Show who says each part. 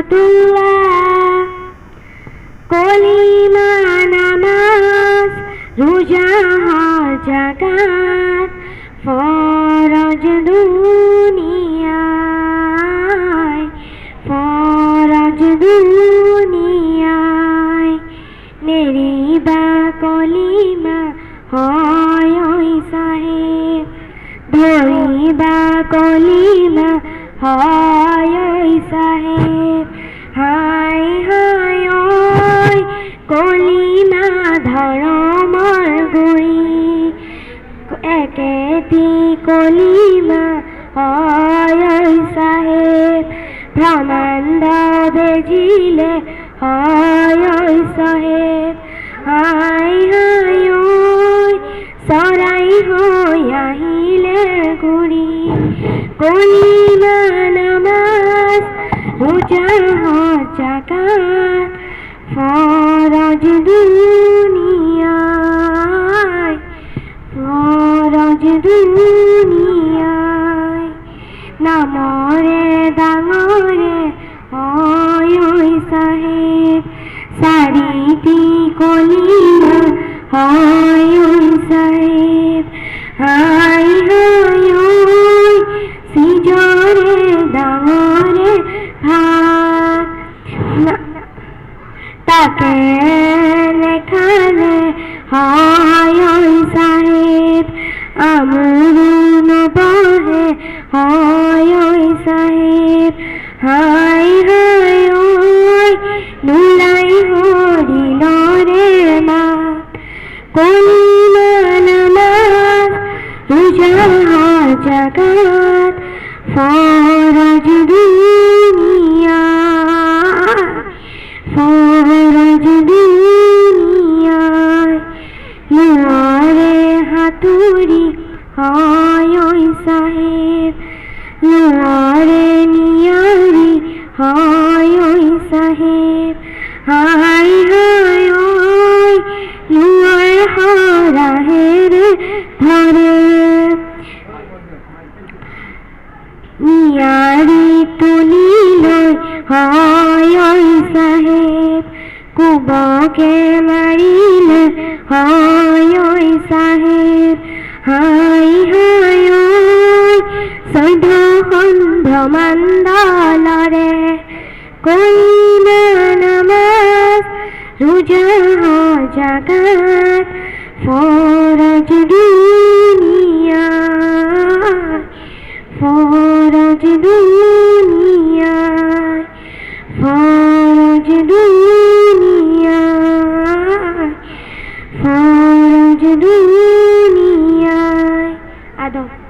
Speaker 1: রহমতুল্লাহ। কলিমা নামাজ রোজা হজ যাকাত ফরজ দুনিয়ায়, ফরজ দুনিয়ায়। নেরিবা কলিমা হয় ওই সাহেব, ধরিবা কলিমা হয় ওই সাহেব। হাই হাই ওই কলিমা ধর্মর গুড়ি, একেটি কলিমা হয় ওই সাহেব। ভ্রমান্ড বেজিলে হয় ওই সাহেব। হাই হাই ওই সরাই হই আহিলে গুড়ি, কলিমা নামাজ রোজা হজ যাকাত ফরজ দুনিয়ায়, ফরজ দুনিয়ায়। নামরে ডাঙরে হয় ওই সাহেব, সারিটি কলিমা হয় ওই সাহেব। হাই হাই ওই সিজরে ডাঙরে ভাত, তাকে লেখালে হয় ওই সাহেব। আমরুন বহে হয় ওই সাহেব। হাই হাই ওই নুলাই হরিল রে মা, কলিমা নামাজ রোজা হজ যাকাত ফরজ দুনিয়ায়, ফরজ দুনিয়ায়। নুয়ারে হাতুড়ি হয় ওই সাহেব, নুয়ারে নিয়ারি হয় ওই সাহেব। হাই হাই ওই নুয়ার হরাহের ধরে, নিয়ারি তুলিলে হয় ওই সাহেব। কুবকে মারিলে হয় ওই সাহেব। হাই হাই ওই সৈধখন ভ্রমান্ড লরে, কলিমা নামাজ রোজা হজ যাকাত ফরজ দুনিয়ায়, ফরজ দুনিয়ায়, ফরজ দুনিয়ায়, ফরজ দুনিয়ায়। আদব।